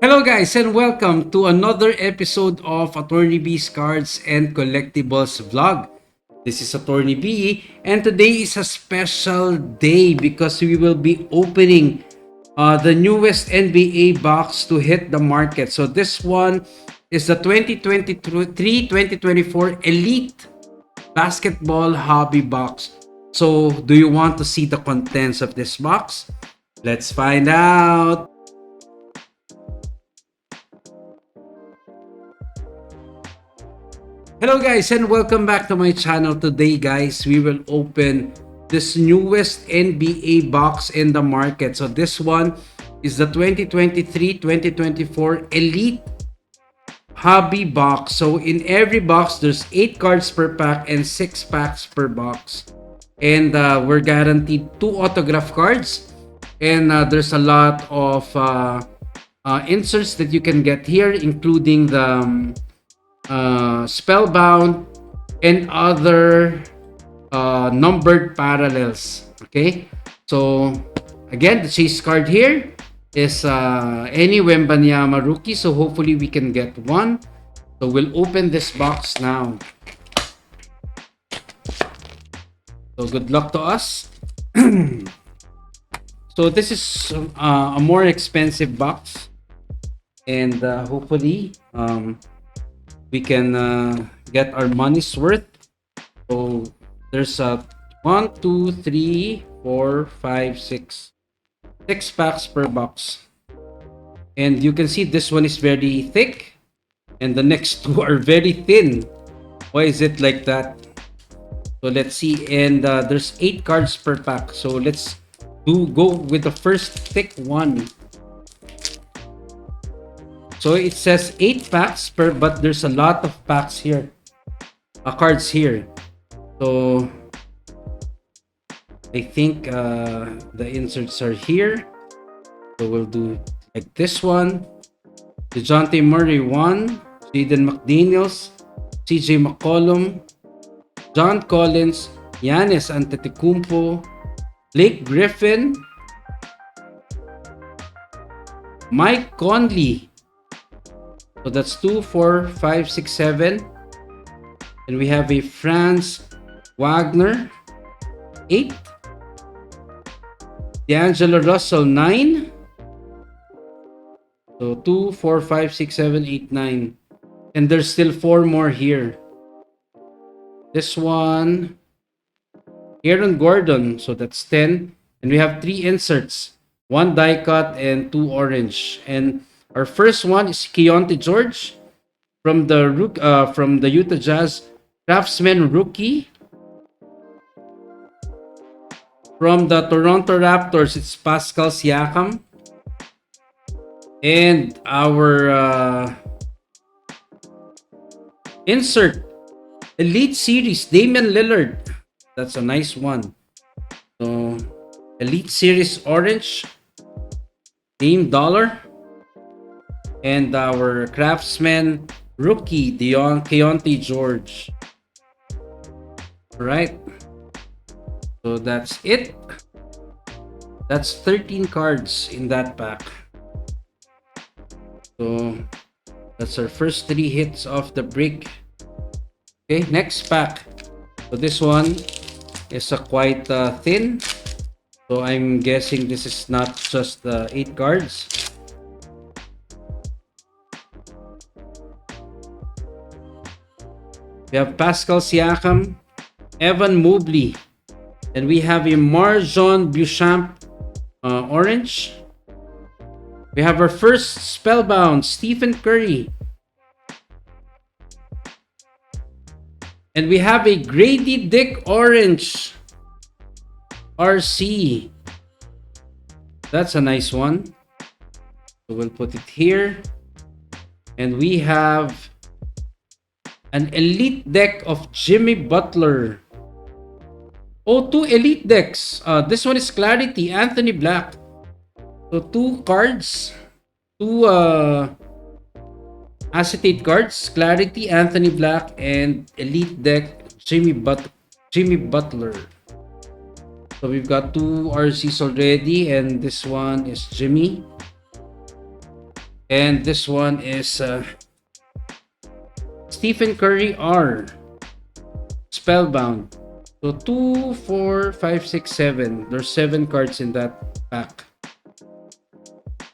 Hello guys and welcome to another episode of Attorney B's Cards and Collectibles vlog. This is Attorney B and today is a special day because we will be opening the newest NBA box to hit the market. So this one is the 2023-2024 Elite Basketball Hobby Box. So do you want to see the contents of this box? Let's find out. Hello guys and welcome back to my channel. Today guys, we will open this newest NBA box in the market. So this one is the 2023-2024 Elite Hobby Box. So in every box, there's 8 cards per pack and 6 packs per box. And we're guaranteed 2 autograph cards. And there's a lot of inserts that you can get here, including the Spellbound and other numbered parallels. Okay, so again, the chase card here is any Wembanyama rookie, so hopefully we can get one. So we'll open this box now. So good luck to us. So this is a more expensive box, and hopefully we can get our money's worth. So there's a 1, 2, 3, 4, 5, 6 packs per box, and you can see this one is very thick and the next two are very thin. Why is it like that? So let's see. And there's 8 cards per pack, so let's go with the first thick one. So it says 8 packs per, but there's a lot of packs here, cards here. So I think the inserts are here. So we'll do like this one. DeJounte Murray 1, Jaden McDaniels, CJ McCollum, John Collins, Giannis Antetokounmpo, Blake Griffin, Mike Conley. So that's 2, 4, 5, 6, 7. And we have a Franz Wagner 8. D'Angelo Russell 9. So 2, 4, 5, 6, 7, 8, 9. And there's still 4 more here. This one, Aaron Gordon. So that's 10. And we have 3 inserts. 1 die cut and 2 orange. And our first one is Keontae George from the Utah Jazz, Craftsman rookie. From the Toronto Raptors, it's Pascal Siakam. And our insert Elite Series, Damian Lillard. That's a nice one. So Elite Series orange, Dame Dollar. And our Craftsman rookie, Keontae George. Alright. So that's it. That's 13 cards in that pack. So that's our first 3 hits of the break. Okay, next pack. So this one is quite thin. So I'm guessing this is not just 8 cards. We have Pascal Siakam, Evan Mobley, and we have a Marjon Beauchamp orange. We have our first Spellbound, Stephen Curry. And we have a Grady Dick orange, RC. That's a nice one. So we'll put it here. And we have an elite deck of Jimmy Butler. Oh, 2 elite decks. This one is Clarity, Anthony Black. So 2 cards, 2 acetate cards, Clarity, Anthony Black, and elite deck Jimmy Butler. So we've got 2 RCs already, and this one is Jimmy. And this one is Stephen Curry R. Spellbound. So 2, 4, 5, 6, 7. There's 7 cards in that pack.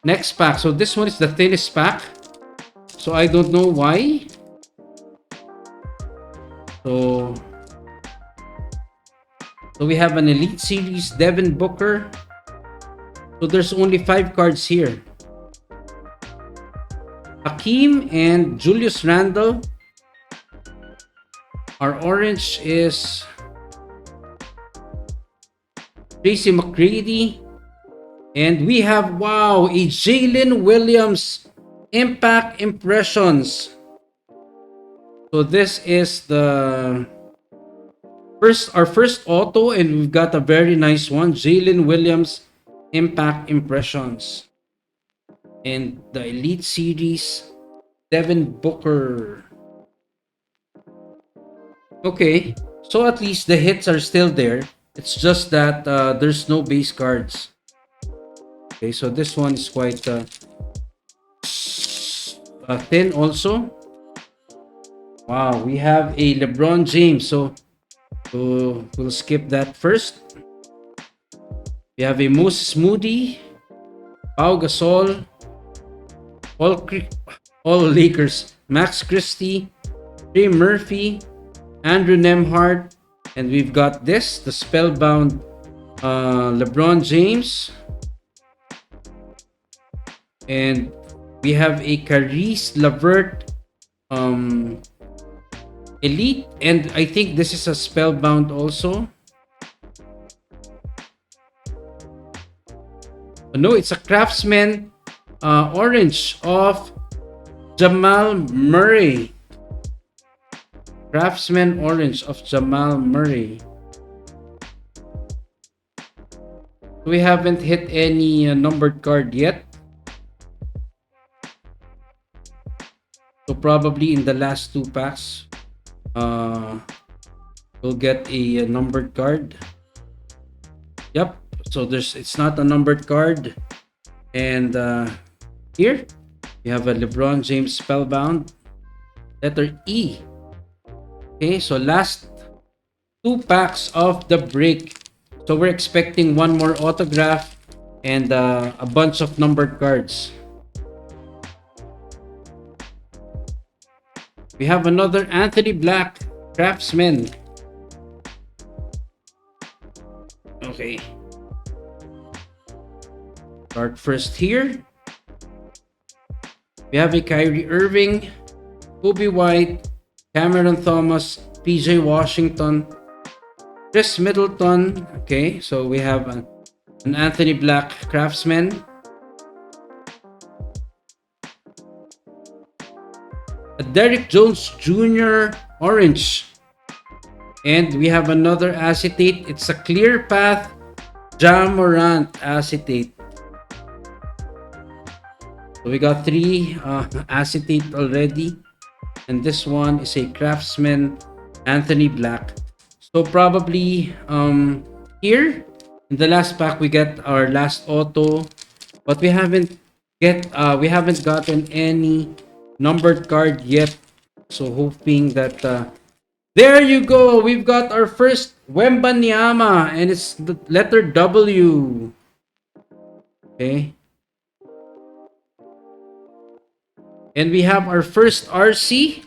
Next pack. So this one is the thinnest pack. So I don't know why. So we have an Elite Series Devin Booker. So there's only 5 cards here. Hakeem and Julius Randle. Our orange is Tracy McGrady. And we have, wow, a Jalen Williams Impact Impressions. So this is the our first auto, and we've got a very nice one. Jalen Williams Impact Impressions. And the Elite Series Devin Booker. Okay, so at least the hits are still there. It's just that there's no base cards. Okay, so this one is quite thin also. Wow, we have a LeBron James. So we'll skip that first. We have a Moses Moody, Pau Gasol, all Lakers, Max Christie, Trey Murphy, Andrew Nemhart, and we've got this, the Spellbound LeBron James. And we have a Caris LeVert Elite, and I think this is a Spellbound also. No, it's a Craftsman orange of Jamal Murray. Craftsman orange of Jamal Murray. We haven't hit any numbered card yet. So probably in the last 2 packs, we'll get a numbered card. Yep. So it's not a numbered card. And here we have a LeBron James Spellbound, letter E. Okay, so last 2 packs of the break. So we're expecting one more autograph and a bunch of numbered cards. We have another Anthony Black Craftsman. Okay. Start first here. We have a Kyrie Irving, Kobe White, Cameron Thomas, PJ Washington, Chris Middleton. Okay, so we have an Anthony Black Craftsman. A Derrick Jones Jr. Orange. And we have another acetate. It's a Clear Path Ja Morant acetate. So we got 3 acetate already. And this one is a Craftsman Anthony Black. So probably here in the last pack we get our last auto, but we haven't gotten any numbered card yet. So hoping that there you go, we've got our first Wembanyama, and it's the letter W. Okay. And we have our first RC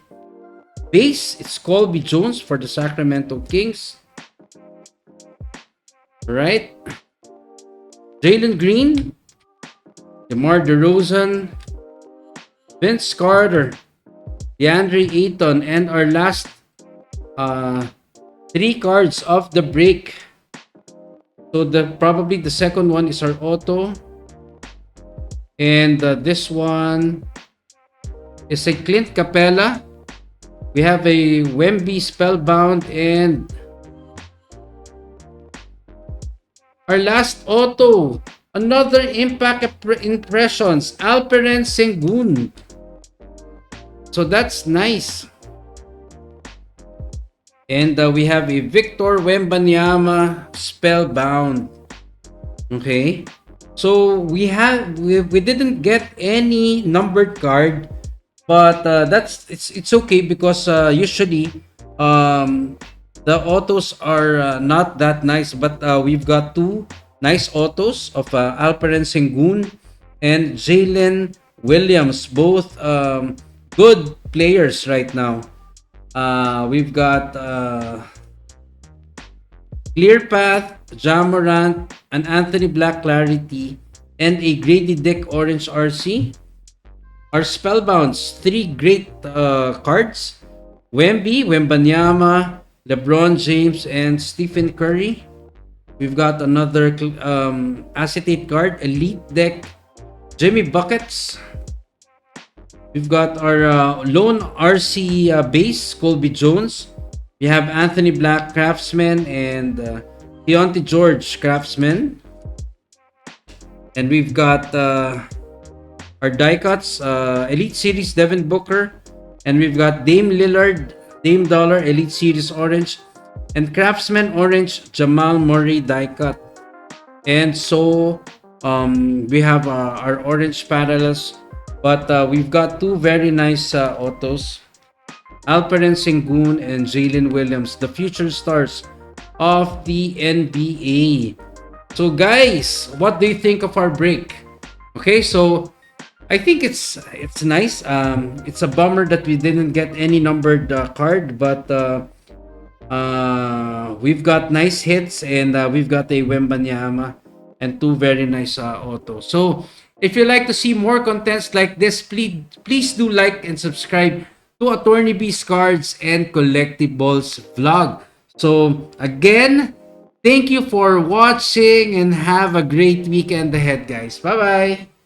base. It's Colby Jones for the Sacramento Kings. Right. Jalen Green, DeMar DeRozan, Vince Carter, DeAndre Ayton, and our last 3 cards of the break. So probably the second one is our auto, and this one is a Clint Capella. We have a Wemby Spellbound, and our last auto, another Impact Impressions, Alperen Sengun. So that's nice. And we have a Victor Wembanyama Spellbound. Okay. So we didn't get any numbered card, but it's okay because usually um the autos are not that nice, but we've got two nice autos of Alperen Sengun and Jalen Williams, both good players right now. We've got Clear Path, Jamorant, an Anthony Black Clarity, and a Grady Dick Orange RC. Our Spellbounds, three great cards. Wembanyama, LeBron James, and Stephen Curry. We've got another acetate card, Elite Deck, Jimmy Buckets. We've got our lone RC base, Colby Jones. We have Anthony Black, Craftsman, and Deontay George, Craftsman. And we've got our die cuts, Elite Series Devin Booker, and we've got Dame Lillard, Dame Dollar, Elite Series Orange, and Craftsman Orange, Jamal Murray die cut. And so we have our orange parallels, but we've got two very nice autos, Alperen Sengun and Jalen Williams, the future stars of the NBA. So guys, what do you think of our break? Okay, so I think it's nice. It's a bummer that we didn't get any numbered card, but we've got nice hits, and we've got a Wembanyama and two very nice autos. So if you like to see more contents like this, please do like and subscribe to Attorney B's Cards and Collectibles vlog. So again, thank you for watching and have a great weekend ahead, guys. Bye bye.